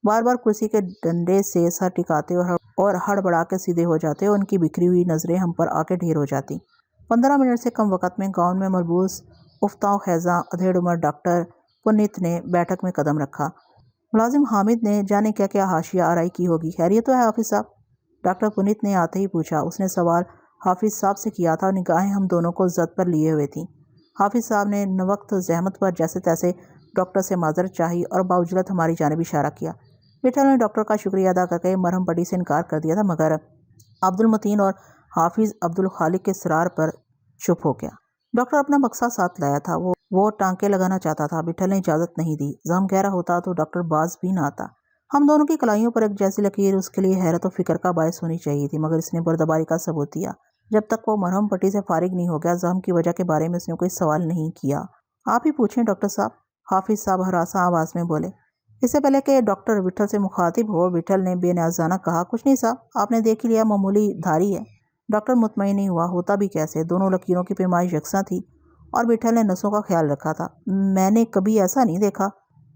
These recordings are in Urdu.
بار بار کرسی کے ڈنڈے سے سر ٹکاتے اور ہڑبڑا کے سیدھے ہو جاتے اور ان کی بکھری ہوئی نظریں ہم پر آ کے ڈھیر ہو جاتی۔ 15 منٹ سے کم وقت میں گاؤن میں ملبوس افتاؤ خیزاں ادھیڑ عمر ڈاکٹر پنت نے بیٹھک میں قدم رکھا۔ ملازم حامد نے جانے کیا حاشیہ آرائی کی ہوگی۔ خیریت تو ہے حافظ صاحب؟ ڈاکٹر پنت نے آتے ہی پوچھا۔ اس نے سوال حافظ صاحب سے کیا تھا اور نگاہیں ہم دونوں کو زد پر لیے ہوئے تھیں۔ حافظ صاحب نے نوقت زحمت پر جیسے تیسے ڈاکٹر سے معذرت چاہی اور باوجلت ہماری جانب اشارہ کیا۔ وٹھل نے ڈاکٹر کا شکریہ ادا کر کے مرہم پٹی سے انکار کر دیا تھا، مگر عبد المتین اور حافظ عبد الخالق کے اصرار پر چپ ہو گیا۔ ڈاکٹر اپنا بکسہ ساتھ لایا تھا، وہ ٹانکے لگانا چاہتا تھا۔ وٹھل نے اجازت نہیں دی۔ زخم گہرا ہوتا تو ڈاکٹر باز بھی نہ آتا۔ ہم دونوں کی کلائیوں پر ایک جیسی لکیر اس کے لیے حیرت و فکر کا باعث ہونی چاہیے تھی، مگر اس نے بردباری کا ثبوت دیا۔ جب تک وہ مرہم پٹی سے فارغ نہیں ہو گیا، زخم کی وجہ کے بارے میں اس نے کوئی سوال نہیں کیا۔ آپ ہی پوچھیں ڈاکٹر صاحب، حافظ صاحب ہراساں آواز میں بولے۔ اس سے پہلے کہ ڈاکٹر وٹھل سے مخاطب ہو، وٹھل نے بے نیازانہ کہا، کچھ نہیں صاحب، آپ نے دیکھ ہی لیا، معمولی دھاری ہے۔ ڈاکٹر مطمئن نہیں ہوا، ہوتا بھی کیسے؟ دونوں لکیروں کی پیمائش یکساں تھی اور وٹھل نے نسوں کا خیال رکھا تھا۔ میں نے کبھی ایسا نہیں دیکھا،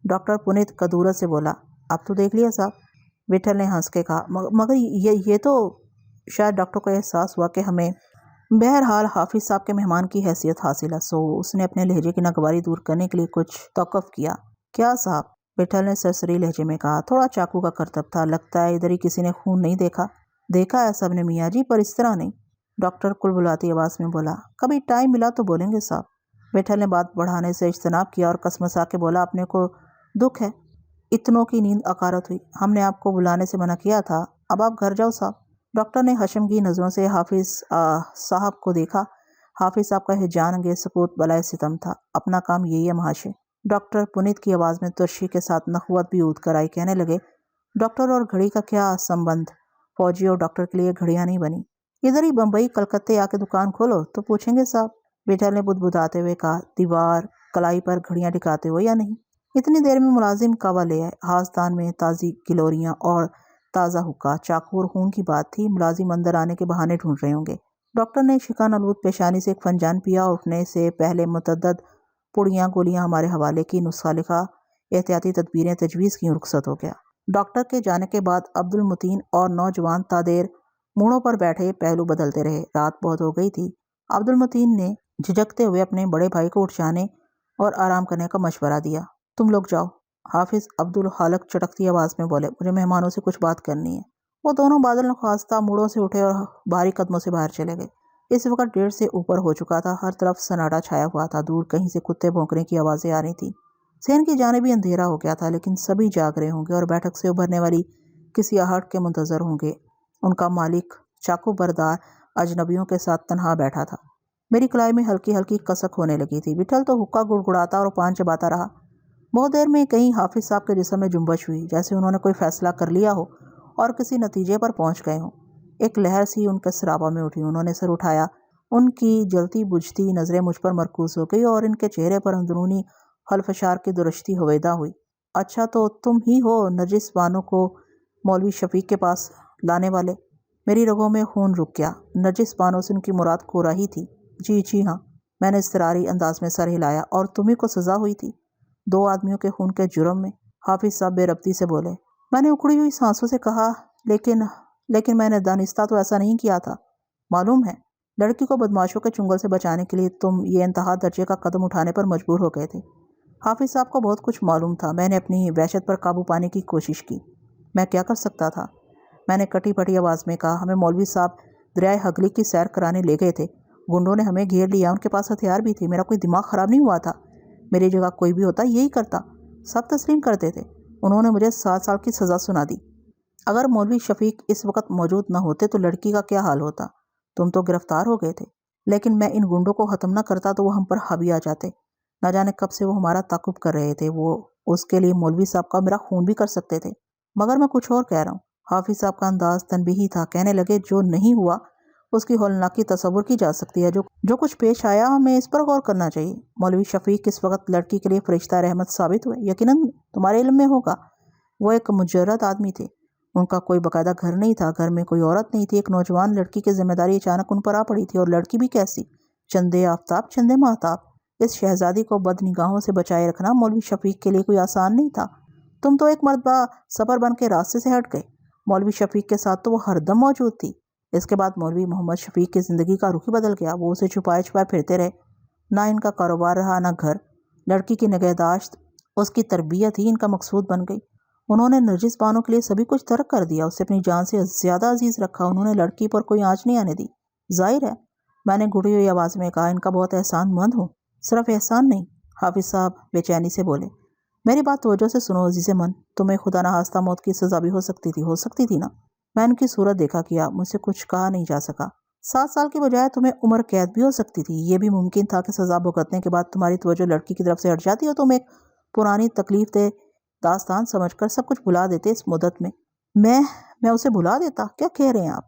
ڈاکٹر پنت کدورت سے بولا۔ اب تو دیکھ لیا صاحب، وٹھل نے ہنس کے کہا، مگر یہ تو شاید ڈاکٹر کو احساس ہوا کہ ہمیں بہرحال حافظ صاحب کے مہمان کی حیثیت حاصل ہے، سو اس نے اپنے لہجے کی ناگواری دور کرنے کے لیے کچھ توقف کیا۔ کیا صاحب؟ وٹھل نے سرسری لہجے میں کہا۔ تھوڑا چاقو کا کرتب تھا، لگتا ہے ادھر ہی کسی نے خون نہیں دیکھا۔ دیکھا ہے سب نے میاں جی، پر اس طرح نہیں، ڈاکٹر کل بلاتی آواز میں بولا۔ کبھی ٹائم ملا تو بولیں گے صاحب۔ وٹھل نے بات بڑھانے سے اجتناب کیا اور کسمسا کے بولا، اپنے کو دکھ ہے، اتنوں کی نیند عقارت ہوئی، ہم نے آپ کو بلانے سے منع کیا تھا، اب آپ گھر جاؤ صاحب۔ ڈاکٹر نے حشمگین نظروں سے حافظ صاحب کو دیکھا۔ حافظ صاحب کا ہیجان انگیز سکوت بلائے ستم تھا۔ اپنا کام یہی ہے مہاشے۔ ڈاکٹر پنت کی آواز میں ترشی کے ساتھ نخوت بھی اود کر آئی۔ کہنے لگے، ڈاکٹر اور گھڑی کا کیا سمبند؟ فوجی اور ڈاکٹر کے لیے گھڑیاں نہیں بنی۔ ادھر ہی بمبئی کلکتے آ کے دکان کھولو تو پوچھیں گے صاحب، وٹھل نے بدبداتے ہوئے کہا، دیوار کلائی پر گھڑیاں ٹکاتے ہو یا نہیں؟ اتنی دیر میں ملازم کعوہ لے آئے۔ ہاستان میں تازی گلوریاں اور تازہ حقہ، چاقو اور خون کی بات تھی۔ ملازم اندر آنے کے بہانے ڈھونڈ رہے ہوں گے۔ ڈاکٹر نے شکن آلود پیشانی سے ایک فنجان پیا اور اٹھنے سے پہلے متعدد پڑیاں گولیاں ہمارے حوالے کی، نسخہ لکھا، احتیاطی تدبیریں تجویز کی، رخصت ہو گیا۔ ڈاکٹر کے جانے کے بعد عبد المتین اور نوجوان تادیر موڑوں پر بیٹھے پہلو بدلتے رہے۔ رات بہت ہو گئی تھی۔ عبد المتین نے جھجکتے ہوئے اپنے بڑے بھائی کو اٹھ جانے اور آرام کرنے کا مشورہ دیا۔ تم لوگ جاؤ، حافظ عبد الخالق چٹکتی آواز میں بولے، مجھے مہمانوں سے کچھ بات کرنی ہے۔ وہ دونوں بادل نخواستہ موڑوں سے اٹھے اور بھاری قدموں سے باہر چلے گئے۔ اس وقت 1:30 سے اوپر ہو چکا تھا، ہر طرف سناٹا چھایا ہوا تھا، دور کہیں سے کتے بھونکنے کی آوازیں آ رہی تھیں۔ صحن کی جانب بھی اندھیرا ہو گیا تھا، لیکن سبھی جاگ رہے ہوں گے اور بیٹھک سے ابھرنے والی کسی آہٹ کے منتظر ہوں گے۔ ان کا مالک چاقو بردار اجنبیوں کے ساتھ تنہا بیٹھا تھا۔ میری کلائی میں ہلکی ہلکی کسک ہونے لگی تھی۔ وٹھل تو حقہ گڑگڑاتا اور پان چباتا رہا۔ بہت دیر میں کہیں حافظ صاحب کے جسم میں جنبش ہوئی، جیسے انہوں نے کوئی فیصلہ کر لیا ہو اور کسی نتیجے پر پہنچ گئے ہوں۔ ایک لہر سی ان کے سراپا میں اٹھی، انہوں نے سر اٹھایا، ان کی جلتی بجھتی نظریں مجھ پر مرکوز ہو گئی اور ان کے چہرے پر اندرونی خلفشار کی درشتی ہویدا ہوئی۔ اچھا تو تم ہی ہو نرجس بانو کو مولوی شفیق کے پاس لانے والے؟ میری رگوں میں خون رک گیا۔ نرجس بانو سے ان کی مراد کورا ہی تھی؟ جی ہاں، میں نے اضطراری انداز میں سر ہلایا۔ اور تمہیں کو سزا ہوئی تھی 2 آدمیوں کے خون کے جرم میں؟ حافظ صاحب بے ربطی سے بولے۔ میں نے اکھڑی ہوئی سانسوں سے کہا، لیکن میں نے دانستہ تو ایسا نہیں کیا تھا۔ معلوم ہے، لڑکی کو بدماشوں کے چنگل سے بچانے کے لیے تم یہ انتہا درجے کا قدم اٹھانے پر مجبور ہو گئے تھے۔ حافظ صاحب کو بہت کچھ معلوم تھا۔ میں نے اپنی وحشت پر قابو پانے کی کوشش کی۔ میں کیا کر سکتا تھا؟ میں نے کٹی پٹی آواز میں کہا، ہمیں مولوی صاحب دریائے ہگلی کی سیر کرانے لے گئے تھے، گنڈوں نے ہمیں گھیر لیا، ان کے پاس ہتھیار بھی تھے، میرا کوئی دماغ خراب نہیں ہوا تھا، میری جگہ کوئی بھی ہوتا یہی کرتا، سب تسلیم کرتے تھے۔ انہوں نے مجھے 7 سال کی سزا سنا دی۔ اگر مولوی شفیق اس وقت موجود نہ ہوتے تو لڑکی کا کیا حال ہوتا؟ تم تو گرفتار ہو گئے تھے، لیکن میں ان گنڈوں کو ختم نہ کرتا تو وہ ہم پر حاوی آ جاتے۔ نہ جانے کب سے وہ ہمارا تعاقب کر رہے تھے، وہ اس کے لیے مولوی صاحب کا میرا خون بھی کر سکتے تھے۔ مگر میں کچھ اور کہہ رہا ہوں۔ حافظ صاحب کا انداز تنبیہی تھا، کہنے لگے، جو نہیں ہوا اس کی ہولناکی تصور کی جا سکتی ہے، جو کچھ پیش آیا ہمیں اس پر غور کرنا چاہیے۔ مولوی شفیق اس وقت لڑکی کے لیے فرشتہ رحمت ثابت ہوئے، یقیناً تمہارے علم میں ہوگا۔ وہ ایک مجرد آدمی تھے، ان کا کوئی باقاعدہ گھر نہیں تھا، گھر میں کوئی عورت نہیں تھی، ایک نوجوان لڑکی کی ذمہ داری اچانک ان پر آ پڑی تھی، اور لڑکی بھی کیسی؟ چندے آفتاب، چندے ماہتاب۔ اس شہزادی کو بد نگاہوں سے بچائے رکھنا مولوی شفیق کے لیے کوئی آسان نہیں تھا۔ تم تو ایک مرتبہ سفر بن کے راستے سے ہٹ گئے۔ مولوی شفیق کے ساتھ تو وہ ہر دم موجود تھی۔ اس کے بعد مولوی محمد شفیق کی زندگی کا رخ ہی بدل گیا۔ وہ اسے چھپائے چھپائے پھرتے رہے۔ نہ ان کا کاروبار رہا، نہ گھر۔ لڑکی کی نگہداشت، اس کی تربیت ہی ان کا مقصود بن گئی۔ انہوں نے نرجس بانو کے لیے سبھی کچھ ترک کر دیا، اسے اپنی جان سے زیادہ عزیز رکھا۔ انہوں نے لڑکی پر کوئی آنچ نہیں آنے دی۔ ظاہر ہے، میں نے گھٹی ہوئی آواز میں کہا، ان کا بہت احسان مند ہوں۔ صرف احسان نہیں، حافظ صاحب بے چینی سے بولے۔ میری بات توجہ سے سنو عزیز من، تمہیں خدا نخواستہ موت کی سزا بھی ہو سکتی تھی نا؟ میں ان کی صورت دیکھا کیا، مجھ سے کچھ کہا نہیں جا سکا۔ 7 سال کی بجائے تمہیں عمر قید بھی ہو سکتی تھی۔ یہ بھی ممکن تھا کہ سزا بھگتنے کے بعد تمہاری توجہ لڑکی کی طرف سے ہٹ جاتی اور تم ایک پرانی تکلیف دہ داستان سمجھ کر سب کچھ بھلا دیتے اس مدت میں۔ میں اسے بھلا دیتا؟ کیا کہہ رہے ہیں آپ؟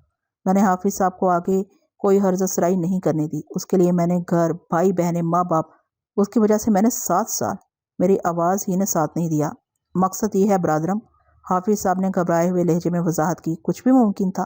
میں نے حافظ صاحب کو آگے کوئی حرض سرائی نہیں کرنے دی۔ اس کے لیے میں نے گھر، بھائی بہنیں، ماں باپ، اس کی وجہ سے میں نے 7 سال، میری آواز ہی نے ساتھ نہیں دیا۔ مقصد یہ ہے برادرم، حافظ صاحب نے گھبرائے ہوئے لہجے میں وضاحت کی، کچھ بھی ممکن تھا۔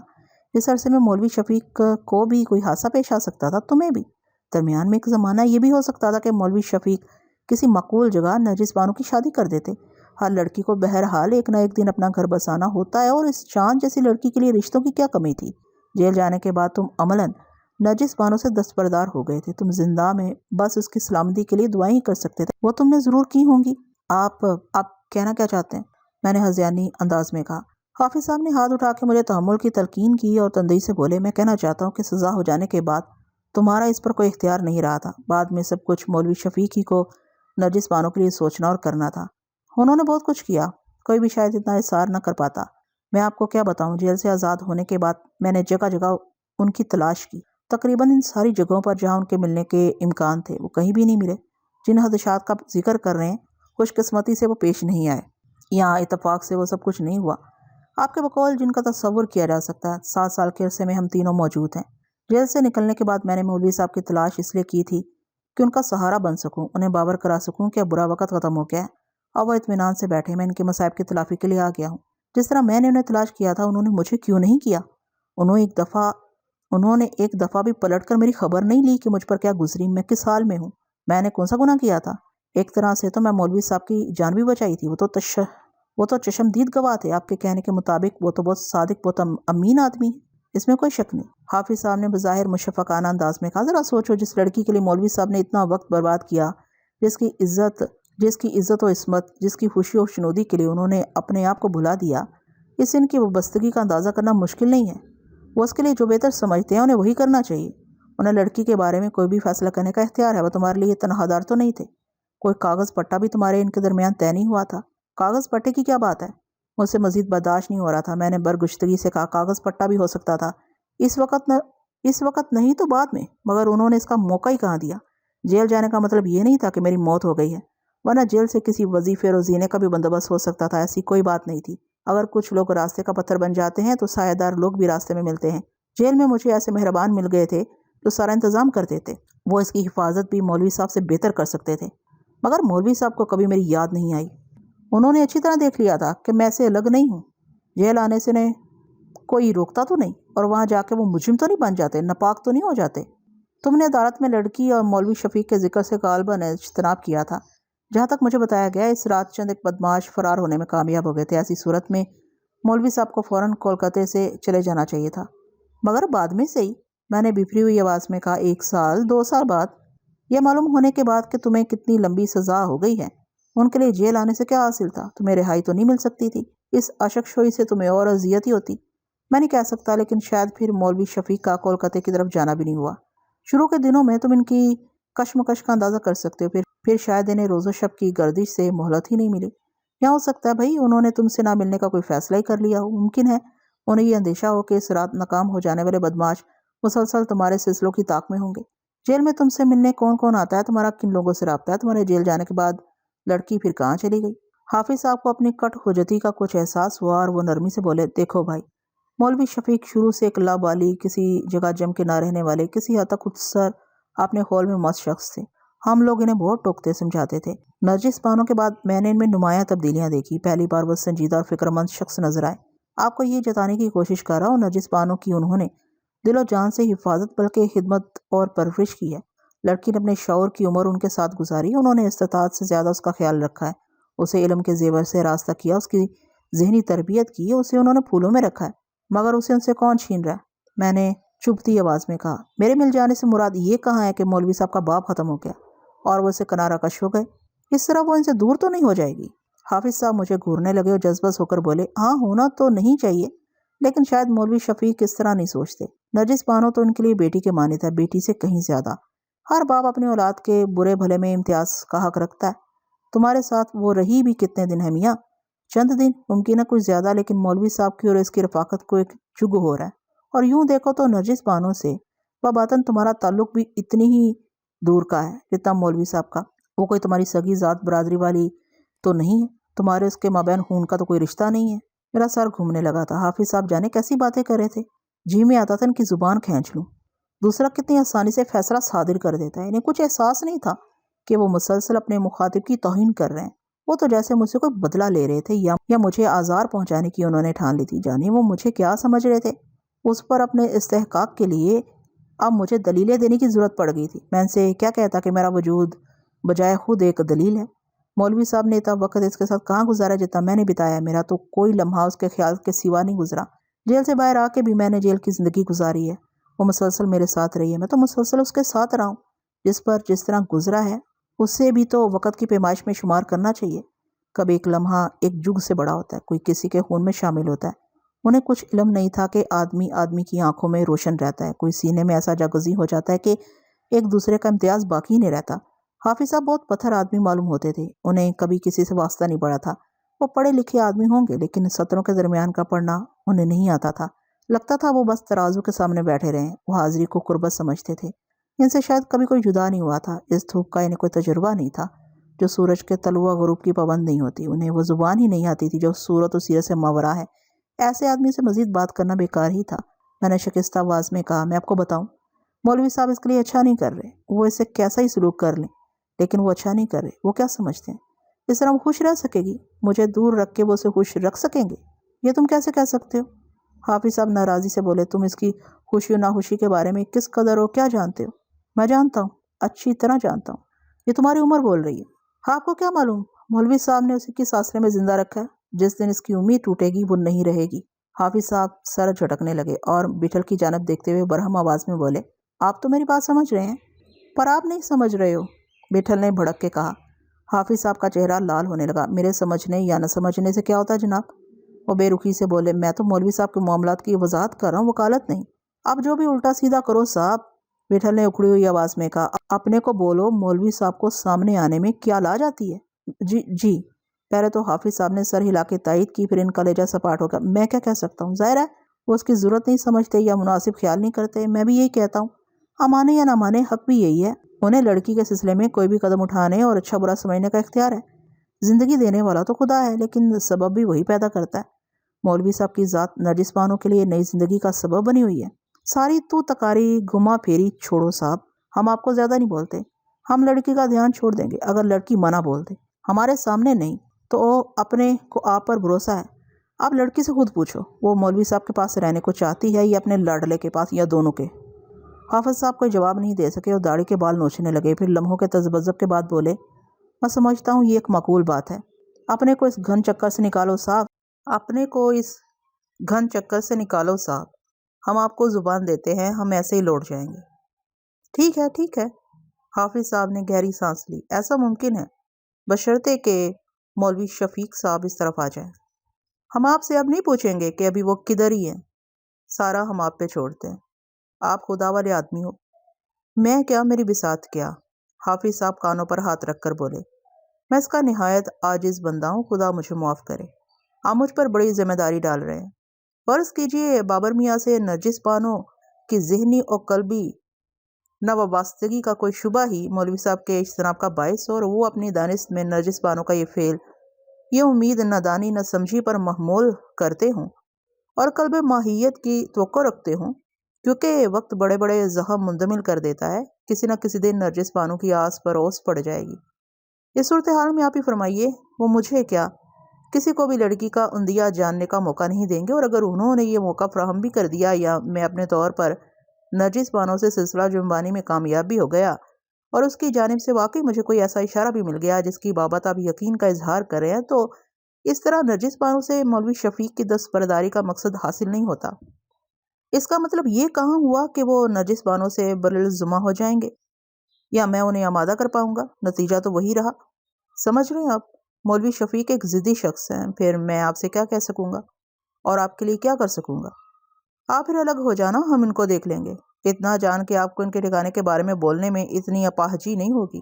اس عرصے میں مولوی شفیق کو بھی کوئی حادثہ پیش آ سکتا تھا، تمہیں بھی۔ درمیان میں ایک زمانہ یہ بھی ہو سکتا تھا کہ مولوی شفیق کسی معقول جگہ نرجس بانو کی شادی کر دیتے۔ ہر لڑکی کو بہرحال ایک نہ ایک دن اپنا گھر بسانا ہوتا ہے، اور اس چاند جیسی لڑکی کے لیے رشتوں کی کیا کمی تھی؟ جیل جانے کے بعد تم عملاً نرجس بانو سے دستبردار ہو گئے تھے۔ تم زندہ میں بس اس کی سلامتی کے لیے دعائیں ہی کر سکتے تھے، وہ تم نے ضرور کی ہوں گی۔ آپ کہنا کیا چاہتے ہیں؟ میں نے ہذیانی انداز میں کہا۔ حافظ صاحب نے ہاتھ اٹھا کے مجھے تحمل کی تلقین کی اور تندی سے بولے، میں کہنا چاہتا ہوں کہ سزا ہو جانے کے بعد تمہارا اس پر کوئی اختیار نہیں رہا تھا۔ بعد میں سب کچھ مولوی شفیق ہی کو نرجس بانو کے لیے سوچنا اور کرنا تھا۔ انہوں نے بہت کچھ کیا، کوئی بھی شاید اتنا اصرار نہ کر پاتا۔ میں آپ کو کیا بتاؤں، جیل سے آزاد ہونے کے بعد میں نے جگہ جگہ ان کی تلاش کی، تقریباً ان ساری جگہوں پر جہاں ان کے ملنے کے امکان تھے، وہ کہیں بھی نہیں ملے۔ جن خدشات کا ذکر کر رہے ہیں، خوش قسمتی سے وہ پیش نہیں آئے، یہاں اتفاق سے وہ سب کچھ نہیں ہوا۔ آپ کے بقول جن کا تصور کیا جا سکتا ہے۔ 7 سال کے عرصے میں ہم تینوں موجود ہیں۔ جیل سے نکلنے کے بعد میں نے مولوی صاحب کی تلاش اس لیے کی تھی کہ ان کا سہارا بن سکوں، انہیں باور کرا سکوں کہ اب برا وقت ختم ہو گیا ہے، اب وہ اطمینان سے بیٹھے، میں ان کے مصائب کی تلافی کے لیے آ گیا ہوں۔ جس طرح میں نے انہیں تلاش کیا تھا، انہوں نے مجھے کیوں نہیں کیا؟ انہوں نے ایک دفعہ بھی پلٹ کر میری خبر نہیں لی کہ مجھ پر کیا گزری، میں کس حال میں ہوں، میں نے کون سا گناہ کیا تھا؟ ایک طرح سے تو میں مولوی صاحب کی جان بھی بچائی تھی۔ وہ تو چشمدید گواہ تھے، آپ کے کہنے کے مطابق وہ تو بہت صادق، بہت امین آدمی ہے، اس میں کوئی شک نہیں۔ حافظ صاحب نے بظاہر مشفقانہ انداز میں کہا، ذرا سوچو، جس لڑکی کے لیے مولوی صاحب نے اتنا وقت برباد کیا، جس کی عزت و عصمت، جس کی خوشی و شنودی کے لیے انہوں نے اپنے آپ کو بھلا دیا، اس ان کی وابستگی کا اندازہ کرنا مشکل نہیں ہے۔ وہ اس کے لیے جو بہتر سمجھتے ہیں انہیں وہی کرنا چاہیے۔ انہیں لڑکی کے بارے میں کوئی بھی فیصلہ کرنے کا اختیار ہے۔ وہ تمہارے لیے تنہا دار تو نہیں تھے، کوئی کاغذ پٹا بھی تمہارے ان کے درمیان طے نہیں ہوا تھا۔ کاغذ پٹے کی کیا بات ہے؟ مجھ سے مزید برداشت نہیں ہو رہا تھا۔ میں نے برگشتگی سے کہا، کاغذ پٹا بھی ہو سکتا تھا، اس وقت نہیں تو بعد میں، مگر انہوں نے اس کا موقع ہی کہاں دیا؟ جیل جانے کا مطلب یہ نہیں تھا کہ میری موت ہو گئی ہے، ورنہ جیل سے کسی وظیفے روزینے کا بھی بندوبست ہو سکتا تھا، ایسی کوئی بات نہیں تھی۔ اگر کچھ لوگ راستے کا پتھر بن جاتے ہیں تو سایہ دار لوگ بھی راستے میں ملتے ہیں۔ جیل میں مجھے ایسے مہربان مل گئے تھے جو سارا انتظام کرتے تھے، وہ اس کی حفاظت بھی مولوی صاحب سے بہتر کر سکتے تھے، مگر مولوی صاحب کو کبھی میری یاد نہیں آئی۔ انہوں نے اچھی طرح دیکھ لیا تھا کہ میں سے الگ نہیں ہوں، جیل آنے سے کوئی روکتا تو نہیں، اور وہاں جا کے وہ مجرم تو نہیں بن جاتے، ناپاک تو نہیں ہو جاتے۔ تم نے عدالت میں لڑکی اور مولوی شفیق کے ذکر سے غالباً اجتناب کیا تھا۔ جہاں تک مجھے بتایا گیا، اس رات چند ایک بدماش فرار ہونے میں کامیاب ہو گئے تھے۔ ایسی صورت میں مولوی صاحب کو فوراً کولکاتے سے چلے جانا چاہیے تھا، مگر بعد میں سے ہی، میں نے بفری ہوئی آواز میں کہا، 1 سال 2 سال بعد، یہ معلوم ہونے کے بعد کہ تمہیں کتنی لمبی سزا ہو گئی ہے، ان کے لیے جیل آنے سے کیا حاصل تھا؟ تمہیں رہائی تو نہیں مل سکتی تھی؟ اس اشک شوئی سے تمہیں اور اذیت ہی ہوتی۔ میں نہیں کہہ سکتا، لیکن شاید پھر مولوی شفیق کا کولکاتے کی طرف جانا بھی نہیں ہوا۔ شروع کے دنوں میں تم ان کی کشمکش کا اندازہ کر سکتے ہو، پھر شاید انہیں روز و شب کی گردش سے مہلت ہی نہیں ملی، یا ہو سکتا ہے بھائی انہوں نے تم سے نہ ملنے کا کوئی فیصلہ ہی کر لیا ہو۔ ممکن ہے انہیں یہ اندیشہ ہو کہ اس رات ناکام ہو جانے والے بدماش مسلسل تمہارے سلسلوں کی طاق میں ہوں گے۔ جیل میں تم سے ملنے کون کون آتا ہے؟ تمہارا کن لوگوں سے رابطہ ہے؟ تمہارے جیل جانے کے بعد لڑکی پھر کہاں چلی گئی؟ حافظ صاحب کو اپنی کٹ حجتی کا کچھ احساس ہوا اور وہ نرمی سے بولے، دیکھو بھائی، مولوی شفیق شروع سے ایک لابالی، کسی جگہ جم کے نہ رہنے والے، کسی حد تک خودسر، اپنے خول میں مست شخص تھے۔ ہم لوگ انہیں بہت ٹوکتے سمجھاتے تھے۔ نرجس بانو کے بعد میں نے ان میں نمایاں تبدیلیاں دیکھی۔ پہلی بار وہ سنجیدہ اور فکر مند شخص نظر آئے۔ آپ کو یہ جتانے کی کوشش کر رہا ہوں، نرجس بانو کی انہوں نے دل و جان سے حفاظت بلکہ خدمت اور پرورش کی ہے۔ لڑکی نے اپنے شعور کی عمر ان کے ساتھ گزاری، انہوں نے استطاعت سے زیادہ اس کا خیال رکھا ہے، اسے علم کے زیور سے راستہ کیا، اس کی ذہنی تربیت کی، اسے انہوں نے پھولوں میں رکھا ہے، مگر اسے ان سے کون چھین رہا ہے؟ میں نے چبھتی آواز میں کہا، میرے مل جانے سے مراد یہ کہاں ہے کہ مولوی صاحب کا باپ ختم ہو گیا اور وہ اسے کنارہ کش ہو گئے؟ اس طرح وہ ان سے دور تو نہیں ہو جائے گی؟ حافظ صاحب مجھے گھورنے لگے اور جذبس ہو کر بولے، ہاں ہونا تو نہیں چاہیے، لیکن شاید مولوی شفیق اس طرح نہیں سوچتے۔ نرجس بانو تو ان کے لیے بیٹی کے مانند ہے، بیٹی سے کہیں زیادہ۔ ہر باپ اپنی اولاد کے برے بھلے میں امتیاز کا حق رکھتا ہے۔ تمہارے ساتھ وہ رہی بھی کتنے دن ہے میاں؟ چند دن، ممکن ہے کچھ زیادہ، لیکن مولوی صاحب کی اور اس کی رفاقت کو ایک جگ ہو رہا ہے، اور یوں دیکھو تو نرجس بانو سے باباتن تمہارا تعلق بھی اتنی ہی دور کا ہے جتنا مولوی صاحب کا۔ وہ کوئی تمہاری سگی ذات برادری والی تو نہیں ہے، تمہارے اس کے مابین خون کا تو کوئی رشتہ نہیں ہے۔ میرا سر گھومنے لگا تھا، حافظ صاحب جانے کیسی باتیں کر رہے تھے، جی میں آتا تھا ان کی زبان کھینچ لوں۔ دوسرا کتنی آسانی سے فیصلہ صادر کر دیتا ہے، انہیں کچھ احساس نہیں تھا کہ وہ مسلسل اپنے مخاطب کی توہین کر رہے ہیں۔ وہ تو جیسے مجھ سے کوئی بدلہ لے رہے تھے یا مجھے آزار پہنچانے کی انہوں نے ٹھان لی تھی۔ جانے وہ مجھے کیا سمجھ رہے تھے، اس پر اپنے استحقاق کے لیے اب مجھے دلیلیں دینے کی ضرورت پڑ گئی تھی۔ میں ان سے کیا کہتا کہ میرا وجود بجائے خود ایک دلیل ہے۔ مولوی صاحب نے اتنا وقت اس کے ساتھ کہاں گزارا جتنا میں نے بتایا، میرا تو کوئی لمحہ اس کے خیال کے سوا نہیں گزرا۔ جیل سے باہر آ کے بھی میں نے جیل کی زندگی گزاری ہے، وہ مسلسل میرے ساتھ رہی ہے، میں تو مسلسل اس کے ساتھ رہا ہوں۔ جس طرح گزرا ہے اس سے بھی تو وقت کی پیمائش میں شمار کرنا چاہیے۔ کب ایک لمحہ ایک جگ سے بڑا ہوتا ہے، کوئی کسی کے خون میں شامل ہوتا ہے۔ انہیں کچھ علم نہیں تھا کہ آدمی کی آنکھوں میں روشن رہتا ہے، کوئی سینے میں ایسا جاگزی ہو جاتا ہے کہ ایک دوسرے کا امتیاز باقی نہیں رہتا۔ حافظ صاحب بہت پتھر آدمی معلوم ہوتے تھے، انہیں کبھی کسی سے واسطہ نہیں پڑا تھا۔ وہ پڑھے لکھے آدمی ہوں گے، لیکن سطروں کے درمیان کا پڑھنا انہیں نہیں آتا تھا۔ لگتا تھا وہ بس ترازو کے سامنے بیٹھے رہیں، وہ حاضری کو قربت سمجھتے تھے۔ ان سے شاید کبھی کوئی جدا نہیں ہوا تھا، اس دھوپ کا انہیں کوئی تجربہ نہیں تھا جو سورج کے طلوع غروب کی پابند نہیں ہوتی۔ انہیں وہ زبان ہی نہیں آتی تھی جو صورت و سیرت سے ماورا ہے۔ ایسے آدمی سے مزید بات کرنا بیکار ہی تھا۔ میں نے شکستہ آواز میں کہا، میں آپ کو بتاؤں، مولوی صاحب اس کے لیے اچھا نہیں کر رہے، وہ اس سے کیسا ہی سلوک کر لیں، لیکن وہ اچھا نہیں کر رہے۔ وہ کیا سمجھتے ہیں اس طرح وہ خوش رہ سکے گی؟ مجھے دور رکھ کے وہ اسے خوش رکھ سکیں گے؟ یہ تم کیسے کہہ سکتے ہو؟ حافظ صاحب ناراضی سے بولے، تم اس کی خوشی و ناخوشی کے بارے میں کس قدر ہو کیا جانتے ہو؟ میں جانتا ہوں، اچھی طرح جانتا ہوں، یہ تمہاری عمر بول رہی ہے۔ آپ کو کیا معلوم مولوی صاحب نے اسے کس آسرے میں زندہ رکھا ہے؟ جس دن اس کی امید ٹوٹے گی وہ نہیں رہے گی۔ حافظ صاحب سر جھٹکنے لگے اور بیٹھل کی جانب دیکھتے ہوئے برہم آواز میں بولے، آپ تو میری بات سمجھ رہے ہیں، پر آپ نہیں سمجھ رہے ہو، بیٹھل نے بھڑک کے کہا۔ حافظ صاحب کا چہرہ لال ہونے لگا۔ میرے سمجھنے یا نہ سمجھنے سے کیا ہوتا ہے جناب؟ وہ بے رخی سے بولے، میں تو مولوی صاحب کے معاملات کی وضاحت کر رہا ہوں، وکالت نہیں۔ اب جو بھی الٹا سیدھا کرو صاحب، بیٹھل نے اکھڑی ہوئی آواز میں کہا، اپنے کو بولو، مولوی صاحب کو سامنے آنے میں کیا لا جاتی ہے؟ جی پہلے تو حافظ صاحب نے سر ہلا کے تائید کی، پھر ان کا لہجہ سپاٹ ہو گیا۔ میں کیا کہہ سکتا ہوں؟ ظاہر ہے وہ اس کی ضرورت نہیں سمجھتے یا مناسب خیال نہیں کرتے، میں بھی یہی کہتا ہوں۔ مانے یا نہ مانے، حق بھی یہی ہے، انہیں لڑکی کے سلسلے میں کوئی بھی قدم اٹھانے اور اچھا برا سمجھنے کا اختیار ہے۔ زندگی دینے والا تو خدا ہے، لیکن سبب بھی وہی پیدا کرتا ہے۔ مولوی صاحب کی ذات نرجس بانو کے لیے نئی زندگی کا سبب بنی ہوئی ہے۔ ساری تو تکاری گما پھیری چھوڑو صاحب، ہم آپ کو زیادہ نہیں بولتے، ہم لڑکی کا دھیان چھوڑ دیں گے اگر لڑکی منع بول دے، ہمارے سامنے نہیں تو اپنے کو آپ پر بھروسہ ہے۔ آپ لڑکی سے خود پوچھو، وہ مولوی صاحب کے پاس رہنے کو چاہتی ہے یا اپنے لاڈلے کے پاس، یا دونوں کے؟ حافظ صاحب کوئی جواب نہیں دے سکے اور داڑھی کے بال نوچنے لگے، پھر لمحوں کے تذبذب کے بعد بولے، میں سمجھتا ہوں یہ ایک معقول بات ہے، اپنے کو اس گھن چکر سے نکالو صاحب، اپنے کو اس گھن چکر سے نکالو صاحب، ہم آپ کو زبان دیتے ہیں، ہم ایسے ہی لوٹ جائیں گے۔ ٹھیک ہے، حافظ صاحب نے گہری سانس لی، ایسا ممکن ہے بشرطے کہ مولوی شفیق صاحب اس طرف آ جائیں۔ ہم آپ سے اب نہیں پوچھیں گے کہ ابھی وہ کدھر ہی ہیں، سارا ہم آپ پہ چھوڑتے ہیں، آپ خدا والے آدمی ہو۔ میں کیا، میری بساط کیا؟ حافظ صاحب کانوں پر ہاتھ رکھ کر بولے، میں اس کا نہایت عاجز بندہ ہوں، خدا مجھے معاف کرے، آپ مجھ پر بڑی ذمہ داری ڈال رہے ہیں۔ فرض کیجئے بابر میاں سے نرجس بانو کی ذہنی اور قلبی نوابستگی کا کوئی شبہ ہی مولوی صاحب کے اجتناب کا باعث ہو، اور وہ اپنی دانست میں نرجس بانو کا یہ فعل، یہ امید نہ دانی نہ سمجھی پر محمول کرتے ہوں اور قلب ماہیت کی توقع رکھتے ہوں، کیونکہ وقت بڑے بڑے زخم منتمل کر دیتا ہے، کسی نہ کسی دن نرجس بانو کی آس پر اوس پڑ جائے گی۔ اس صورتحال میں آپ ہی فرمائیے، وہ مجھے کیا کسی کو بھی لڑکی کا اندیا جاننے کا موقع نہیں دیں گے، اور اگر انہوں نے یہ موقع فراہم بھی کر دیا یا میں اپنے طور پر نرجس بانو سے سلسلہ جنبانی میں کامیاب بھی ہو گیا اور اس کی جانب سے واقعی مجھے کوئی ایسا اشارہ بھی مل گیا جس کی بابت آپ یقین کا اظہار کر رہے ہیں، تو اس طرح نرجس بانو سے مولوی شفیق کی دستبرداری کا مقصد حاصل نہیں ہوتا۔ اس کا مطلب یہ کہاں ہوا کہ وہ نرجس بانو سے برالزمہ ہو جائیں گے یا میں انہیں آمادہ کر پاؤں گا؟ نتیجہ تو وہی رہا۔ سمجھ رہے ہیں آپ؟ مولوی شفیق ایک ضدی شخص ہیں، پھر میں آپ سے کیا کہہ سکوں گا اور آپ کے لیے کیا کر سکوں گا؟ آپ پھر الگ ہو جانا، ہم ان کو دیکھ لیں گے۔ اتنا جان کے آپ کو ان کے ٹھکانے کے بارے میں بولنے میں اتنی اپاہجی نہیں ہوگی،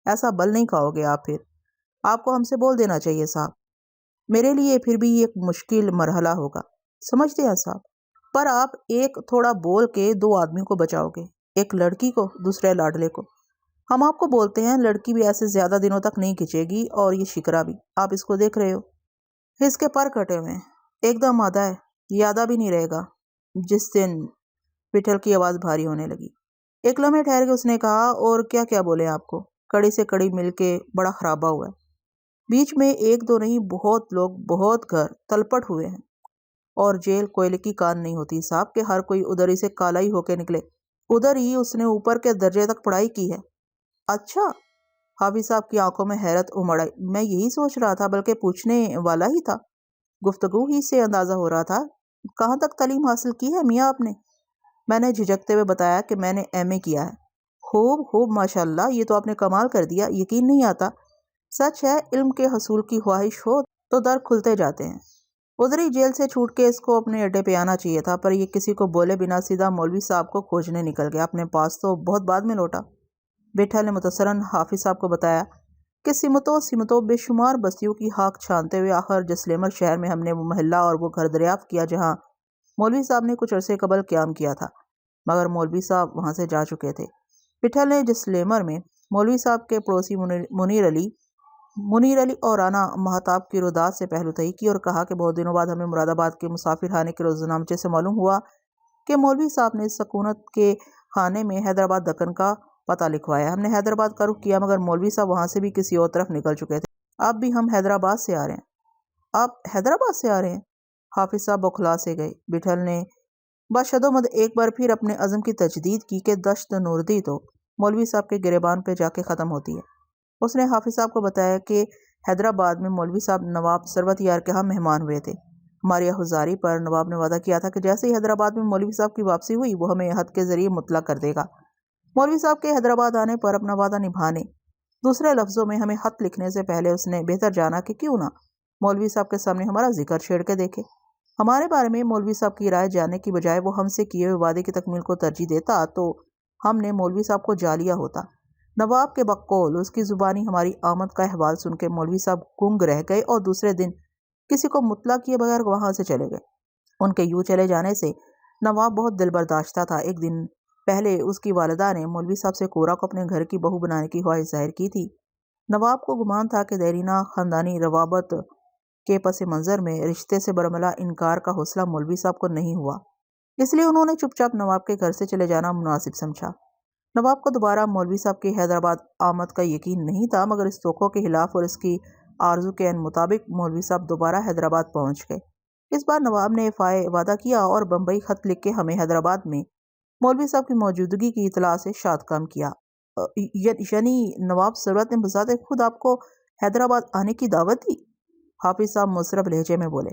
ایسا بل نہیں کھاؤ گے آپ؟ پھر آپ کو ہم سے بول دینا چاہیے صاحب۔ میرے لیے پھر بھی یہ ایک مشکل مرحلہ ہوگا، سمجھتے ہیں صاحب؟ پر آپ ایک تھوڑا بول کے دو آدمی کو بچاؤ گے، ایک لڑکی کو، دوسرے لاڈلے کو۔ ہم آپ کو بولتے ہیں لڑکی بھی ایسے زیادہ دنوں تک نہیں کھچے گی، اور یہ شکرا بھی، آپ اس کو دیکھ رہے ہو، اس کے پر کٹے ہوئے ہیں، ایک دم آدھا ہے، یہ آدھا بھی نہیں رہے گا جس دن۔ وٹھل کی آواز بھاری ہونے لگی۔ ایک لمحے ٹھہر کے اس نے کہا، اور کیا کیا بولے آپ کو؟ کڑی سے کڑی مل کے بڑا خرابہ ہوا ہے، بیچ میں ایک دو نہیں، بہت لوگ، بہت گھر تلپٹ ہوئے ہیں، اور جیل کوئلے کی کان نہیں ہوتی صاحب کہ ہر کوئی ادھر ہی سے کالا ہی ہو کے نکلے۔ ادھر ہی اس نے اوپر کے درجے تک پڑھائی کی ہے۔ اچھا؟ حافظ صاحب کی آنکھوں میں حیرت امڑ آئی۔ میں یہی سوچ رہا تھا، بلکہ پوچھنے والا ہی تھا، گفتگو ہی سے اندازہ ہو رہا تھا۔ کہاں تک تعلیم حاصل کی ہے میاں آپ نے؟ میں نے جھجکتے ہوئے بتایا کہ میں نے ایم اے کیا ہے۔ خوب خوب، ماشاءاللہ، یہ تو آپ نے کمال کر دیا، یقین نہیں آتا۔ سچ ہے، علم کے حصول کی خواہش ہو تو در کھلتے جاتے ہیں۔ ادھر ہی جیل سے چھوٹ کے اس کو اپنے اڈے پہ آنا چاہیے تھا، پر یہ کسی کو بولے بنا سیدھا مولوی صاحب کو کھوجنے نکل گیا۔ اپنے پاس تو بہت بعد میں لوٹا۔ وٹھل نے متصراً حافظ صاحب کو بتایا کہ سمتوں بے شمار بستیوں کی ہاک چھانتے ہوئے آخر جسلیمر شہر میں ہم نے وہ محلہ اور وہ گھر دریافت کیا جہاں مولوی صاحب نے کچھ عرصے قبل قیام کیا تھا، مگر مولوی صاحب وہاں سے جا چکے تھے۔ وٹھل نے جسلیمر میں مولوی صاحب کے پڑوسی منیر علی اور رانا مہتاب کی رودات سے پہلو تہی کی، اور کہا کہ بہت دنوں بعد ہمیں مراد آباد کے مسافر خانے کے روزنامچے سے معلوم ہوا کہ مولوی صاحب نے سکونت کے خانے میں حیدرآباد دکن کا پتہ لکھوایا۔ ہم نے حیدرآباد کا رخ کیا، مگر مولوی صاحب وہاں سے بھی کسی اور طرف نکل چکے تھے۔ اب بھی ہم حیدرآباد سے آ رہے ہیں۔ آپ حیدرآباد سے آ رہے ہیں؟ حافظ صاحب بوکھلا سے گئے۔ وٹھل نے بشدومد ایک بار پھر اپنے عزم کی تجدید کی کہ دشت نوردی تو مولوی صاحب کے گریبان پہ جا کے ختم ہوتی ہے۔ اس نے حافظ صاحب کو بتایا کہ حیدرآباد میں مولوی صاحب نواب ثروت یار کے ہاں مہمان ہوئے تھے۔ ہماری حضاری پر نواب نے وعدہ کیا تھا کہ جیسے ہی حیدرآباد میں مولوی صاحب کی واپسی ہوئی وہ ہمیں خط کے ذریعے مطلع کر دے گا۔ مولوی صاحب کے حیدرآباد آنے پر اپنا وعدہ نبھانے، دوسرے لفظوں میں ہمیں خط لکھنے سے پہلے اس نے بہتر جانا کہ کیوں نہ مولوی صاحب کے سامنے ہمارا ذکر چھیڑ کے دیکھے۔ ہمارے بارے میں مولوی صاحب کی رائے جاننے کی بجائے وہ ہم سے کیے ہوئے وعدے کی تکمیل کو ترجیح دیتا تو ہم نے مولوی صاحب کو جا لیا ہوتا۔ نواب کے بقول اس کی زبانی ہماری آمد کا احوال سن کے مولوی صاحب گنگ رہ گئے اور دوسرے دن کسی کو مطلع کیے بغیر وہاں سے چلے گئے۔ ان کے یوں چلے جانے سے نواب بہت دل برداشتہ تھا۔ ایک دن پہلے اس کی والدہ نے مولوی صاحب سے کورا کو اپنے گھر کی بہو بنانے کی خواہش ظاہر کی تھی۔ نواب کو گمان تھا کہ دیرینہ خاندانی روابط کے پس منظر میں رشتے سے برملا انکار کا حوصلہ مولوی صاحب کو نہیں ہوا، اس لیے انہوں نے چپ چاپ نواب کے گھر سے چلے جانا مناسب سمجھا۔ نواب کو دوبارہ مولوی صاحب کی حیدرآباد آمد کا یقین نہیں تھا، مگر اس توقع کے خلاف اور اس کی آرزو کے عین مطابق مولوی صاحب دوبارہ حیدرآباد پہنچ گئے۔ اس بار نواب نے فائے وعدہ کیا اور بمبئی خط لکھ کے ہمیں حیدرآباد میں مولوی صاحب کی موجودگی کی اطلاع سے شادکام کیا۔ یعنی نواب ثروت نے بذات خود آپ کو حیدرآباد آنے کی دعوت دی؟ حافظ صاحب مضطرب لہجے میں بولے۔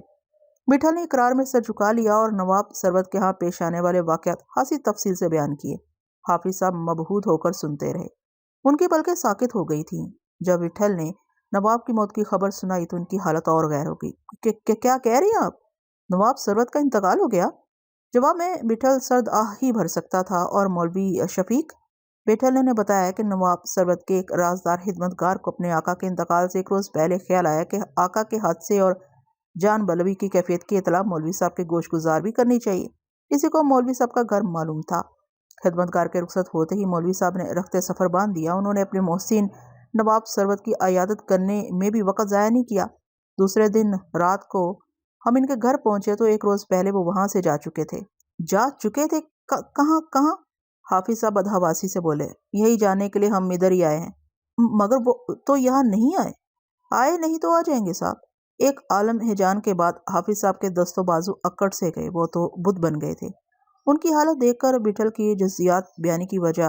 وٹھل نے اقرار میں سر جھکا لیا اور نواب ثروت کے ہاں پیش آنے والے واقعات خاصی تفصیل سے بیان کیے۔ حافظ صاحب مبہوت ہو کر سنتے رہے۔ ان کی پلکیں ساکت ہو گئی تھیں۔ جب وٹھل نے نواب کی موت کی خبر سنائی تو ان کی حالت اور غیر ہو گئی۔ کیا کہہ رہے ہیں آپ؟ نواب ثروت کا انتقال ہو گیا؟ جواب میں وٹھل سرد آہ ہی بھر سکتا تھا۔ اور مولوی شفیق؟ وٹھل نے بتایا کہ نواب ثروت کے ایک رازدار خدمتگار کو اپنے آقا کے انتقال سے ایک روز پہلے خیال آیا کہ آقا کے حادثے اور جان بلوی کی کیفیت کی اطلاع مولوی صاحب کے گوش گزار بھی کرنی چاہیے۔ کسی کو مولوی صاحب کا گھر معلوم تھا۔ خدمتگار کے رخصت ہوتے ہی مولوی صاحب نے رخت سفر باندھ دیا۔ انہوں نے اپنے محسن نواب ثروت کی عیادت کرنے میں بھی وقت ضائع نہیں کیا۔ دوسرے دن رات کو ہم ان کے گھر پہنچے تو ایک روز پہلے وہ وہاں سے جا چکے تھے۔ جا چکے تھے؟ کہاں؟ حافظ صاحب بدحواسی سے بولے۔ یہی جاننے کے لیے ہم ادھر ہی آئے ہیں۔ مگر وہ تو یہاں نہیں آئے؟ آئے نہیں تو آ جائیں گے صاحب۔ ایک عالم ہجان کے بعد حافظ صاحب کے دست و بازو اکڑ سے گئے، وہ تو بت بن گئے تھے۔ ان کی حالت دیکھ کر وٹھل کی جزیات بیانی کی وجہ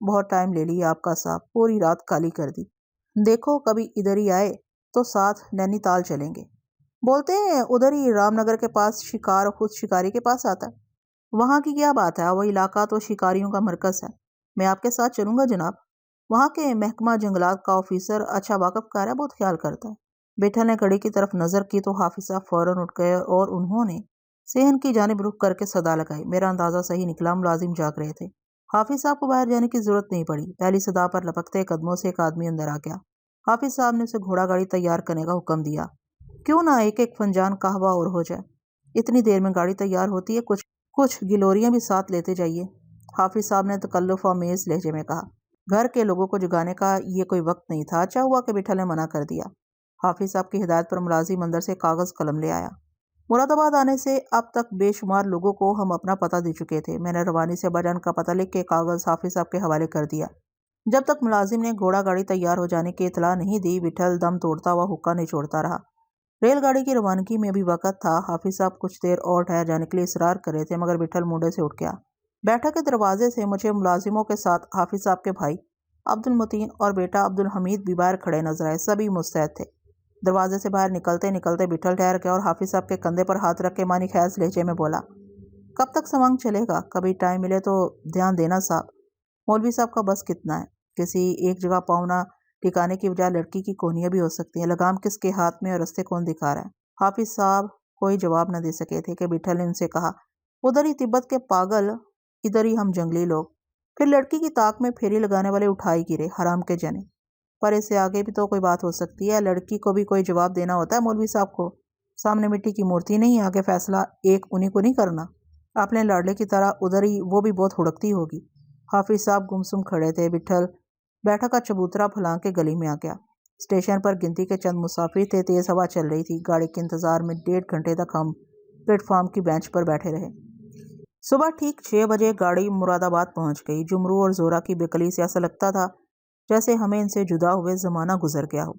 بہت ٹائم لے لیا آپ کا صاحب، پوری رات خالی کر دی. دیکھو کبھی ادھر ہی آئے تو ساتھ نینی تال چلیں گے. بولتے ہیں ادھر ہی رام نگر کے پاس شکار خود شکاری کے پاس آتا ہے. وہاں کی کیا بات ہے، وہ علاقہ تو شکاریوں کا مرکز ہے. میں آپ کے ساتھ چلوں گا جناب. وہاں کے محکمہ جنگلات کا آفیسر اچھا واقف کار ہے، بہت خیال کرتا ہے. بیٹھل نے گھڑی کی طرف نظر کی تو حافظ صاحب فوراً اٹھ گئے اور انہوں نے صحن کی جانب رخ کر کے صدا لگائی. میرا اندازہ صحیح نکلا، ملازم جاگ رہے تھے. حافظ صاحب کو باہر جانے کی ضرورت نہیں پڑی. پہلی صدا پر لپکتے قدموں سے ایک آدمی اندر آ گیا. حافظ صاحب نے اسے گھوڑا گاڑی تیار کرنے کا حکم دیا. کیوں نہ ایک ایک فنجان قہوہ اور ہو جائے. اتنی دیر میں گاڑی تیار ہوتی ہے، کچھ گلوریاں بھی ساتھ لیتے جائیے. حافظ صاحب نے تکلف آمیز لہجے میں کہا. گھر کے لوگوں کو جگانے کا یہ کوئی وقت نہیں تھا. اچھا ہوا کہ بیٹھل نے منع کر دیا. حافظ صاحب کی ہدایت پر ملازم اندر سے کاغذ قلم لے آیا. مراد آباد آنے سے اب تک بے شمار لوگوں کو ہم اپنا پتہ دے چکے تھے. میں نے روانی سے ابا جان کا پتہ لکھ کے کاغذ حافظ صاحب کے حوالے کر دیا. جب تک ملازم نے گھوڑا گاڑی تیار ہو جانے کی اطلاع نہیں دی، بیٹھل دم توڑتا ہوا حقہ نہیں چھوڑتا رہا. ریل گاڑی کی روانگی میں بھی وقت تھا. حافظ صاحب کچھ دیر اور ٹھہر جانے کے لیے اصرار کر رہے تھے، مگر بیٹھل منڈے سے اٹھ گیا. بیٹھک کے دروازے سے مجھے ملازموں کے ساتھ حافظ صاحب کے بھائی عبد المتین اور بیٹا عبد الحمید بھی باہر کھڑے نظر آئے. سبھی مستعد تھے. دروازے سے باہر نکلتے نکلتے بیٹھل ٹھہر گیا اور حافظ صاحب کے کندھے پر ہاتھ رکھ کے مانی خیز لہجے میں بولا. کب تک سمنگ چلے گا؟ کبھی ٹائم ملے تو دھیان دینا صاحب. مولوی صاحب کا بس کتنا ہے؟ کسی ایک جگہ پاؤں نہ ٹھکانے کی بجائے لڑکی کی کونیاں بھی ہو سکتی ہیں. لگام کس کے ہاتھ میں اور رستے کون دکھا رہا ہے؟ حافظ صاحب کوئی جواب نہ دے سکے تھے کہ بیٹھل نے ان سے کہا. ادھر ہی تبت کے پاگل، ادھر ہی ہم جنگلی لوگ. پھر لڑکی کی طاق میں پھیری لگانے والے اٹھائی گرے، حرام کے جنے. پر اس سے آگے بھی تو کوئی بات ہو سکتی ہے. لڑکی کو بھی کوئی جواب دینا ہوتا ہے مولوی صاحب کو. سامنے مٹی کی مورتی نہیں، آگے فیصلہ ایک انہی کو نہیں کرنا. اپنے لاڈلے کی طرح ادھر ہی وہ بھی بہت ہڑکتی ہوگی. حافظ صاحب گمسم کھڑے تھے. بیٹھل بیٹھا کا چبوترا پھلانگ کے گلی میں آ گیا. اسٹیشن پر گنتی کے چند مسافر تھے. تیز ہوا چل رہی تھی. گاڑی کے انتظار میں 1.5 گھنٹے تک ہم پلیٹ فارم کی بینچ پر بیٹھے رہے. صبح ٹھیک 6 بجے گاڑی مراد آباد پہنچ گئی. جمرو اور زورا کی بکلی سے ایسا لگتا تھا جیسے ہمیں ان سے جدا ہوئے زمانہ گزر گیا ہو.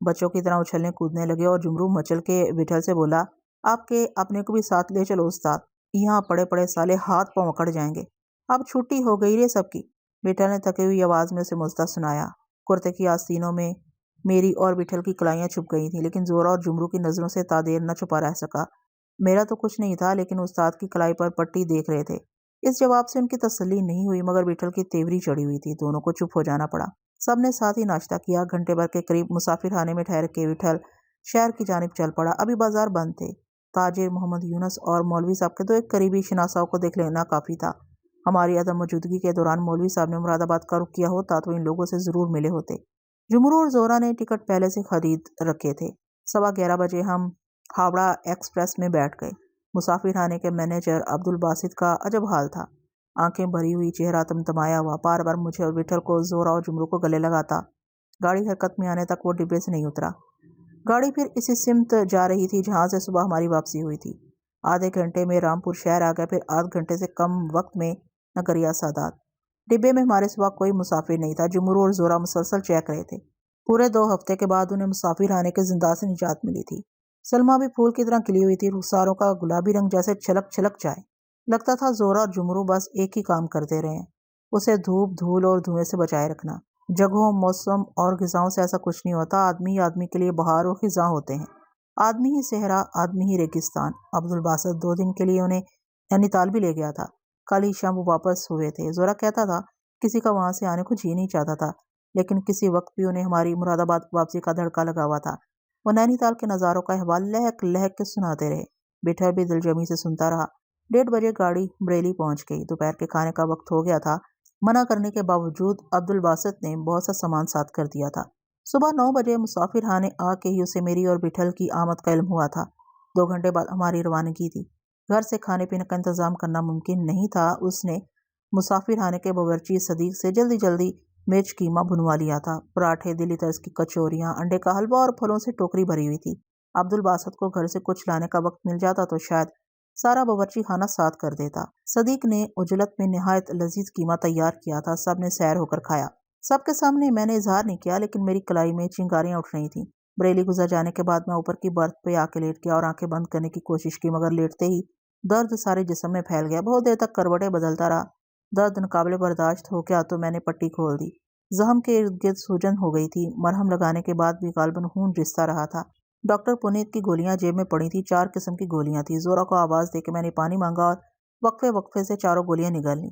بچوں کی طرح اچھلنے کودنے لگے اور جمرو مچل کے بیٹھل سے بولا. آپ کے اپنے کو بھی ساتھ لے چلو استاد، یہاں پڑے پڑے سالے ہاتھ پاؤں اکڑ جائیں گے. اب چھٹی ہو گئی رے سب کی. بیٹھل نے تھکی ہوئی آواز میں سے مزدہ سنایا. کرتے کی آستینوں میں میری اور بیٹھل کی کلائیاں چھپ گئی تھیں، لیکن زورا اور جمرو کی نظروں سے تادیر نہ چھپا رہ سکا. میرا تو کچھ نہیں تھا، لیکن استاد کی کلائی پر پٹی دیکھ رہے تھے. اس جواب سے ان کی تسلی نہیں ہوئی، مگر بیٹھل کی تیوری چڑھی ہوئی تھی. دونوں کو چپ ہو جانا پڑا. سب نے ساتھ ہی ناشتہ کیا. گھنٹے بھر کے قریب مسافر خانے میں ٹھہر کے بیٹھل شہر کی جانب چل پڑا. ابھی بازار بند تھے. تاجر محمد یونس اور مولوی صاحب کے 2 ایک قریبی شناساؤں کو دیکھ لینا کافی تھا. ہماری عدم موجودگی کے دوران مولوی صاحب نے مراد آباد کا رخ کیا ہوتا تو ان لوگوں سے ضرور ملے ہوتے. جمرو اور زورا نے ٹکٹ پہلے سے خرید رکھے تھے. 11:15 بجے ہم ہاوڑا ایکسپریس میں بیٹھ گئے. مسافر خانے کے مینیجر عبد الباسط کا عجب حال تھا. آنکھیں بھری ہوئی، چہرہ تمتمایا ہوا، بار بار مجھے اور بیٹھل کو، زورا اور جمرو کو گلے لگاتا. گاڑی حرکت میں آنے تک وہ ڈبے سے نہیں اترا. گاڑی پھر اسی سمت جا رہی تھی جہاں سے صبح ہماری واپسی ہوئی تھی. آدھے گھنٹے میں رامپور شہر آ گئے. پھر آدھ گھنٹے سے کم وقت میں نگریا سادات. ڈبے میں ہمارے سوا کوئی مسافر نہیں تھا. جمرو اور زورا مسلسل چیک رہے تھے. پورے 2 ہفتے کے بعد انہیں مسافر خانے کے زندان سے نجات ملی تھی. سلما بھی پھول کی طرح کھلی ہوئی تھی، رخساروں کا گلابی رنگ جیسے چھلک چھلک جائے. لگتا تھا زورا اور جمرو بس ایک ہی کام کرتے رہے ہیں، اسے دھوپ دھول اور دھوئیں سے بچائے رکھنا. جگہوں، موسم اور غذاؤں سے ایسا کچھ نہیں ہوتا. آدمی ہی آدمی کے لیے بہار اور خزاں ہوتے ہیں. آدمی ہی صحرا، آدمی ہی ریگستان. عبد الباسط 2 دن کے لیے انہیں نینی تال بھی لے گیا تھا. کل ہی شام وہ واپس ہوئے تھے. زورا کہتا تھا کسی کا وہاں سے آنے کو جی نہیں چاہتا تھا، لیکن کسی وقت بھی انہیں ہماری مراد آباد واپسی کا دھڑکا لگا ہوا تھا. وہ نینی تال کے نظاروں کا احوال لہک لہک کے سناتے رہے. بیٹھل بھی دلجمی سے سنتا رہا. 1:30 بجے گاڑی بریلی پہنچ گئی. دوپہر کے کھانے کا وقت ہو گیا تھا. منع کرنے کے باوجود عبد الباسط نے بہت سا سامان ساتھ کر دیا تھا. صبح 9 بجے مسافر خانے آ کے ہی اسے میری اور بیٹھل کی آمد کا علم ہوا تھا. 2 گھنٹے بعد ہماری روانگی تھی. گھر سے کھانے پینے کا انتظام کرنا ممکن نہیں تھا. اس نے مسافر خانے کے باورچی صدیق سے جلدی جلدی مرچ قیمہ بنوا لیا تھا. پراٹھے، دلی طرز کی کچوریاں، انڈے کا حلوہ اور پھلوں سے ٹوکری بھری ہوئی تھی. عبد الباسط کو گھر سے کچھ لانے کا وقت مل جاتا تو شاید سارا باورچی خانہ ساتھ کر دیتا. صدیق نے عجلت میں نہایت لذیذ قیمہ تیار کیا تھا. سب نے سیر ہو کر کھایا. سب کے سامنے میں نے اظہار نہیں کیا، لیکن میری کلائی میں چنگاریاں اٹھ رہی تھیں. بریلی گزر جانے کے بعد میں اوپر کی برتھ پہ آ کے لیٹ گیا اور آنکھیں بند کرنے کی کوشش کی، مگر لیٹتے ہی درد سارے جسم میں پھیل گیا۔ بہت دیر تک کروٹیں بدلتا رہا۔ درد ناقابل برداشت ہو گیا تو میں نے پٹی کھول دی۔ زخم کے ارد گرد سوجن ہو گئی تھی۔ مرہم لگانے کے بعد بھی غالباً خون رستا رہا تھا۔ ڈاکٹر پونیت کی گولیاں جیب میں پڑی تھیں۔ 4 قسم کی گولیاں تھیں۔ زورا کو آواز دے کے میں نے پانی مانگا اور وقفے وقفے سے چاروں گولیاں نگل لیں۔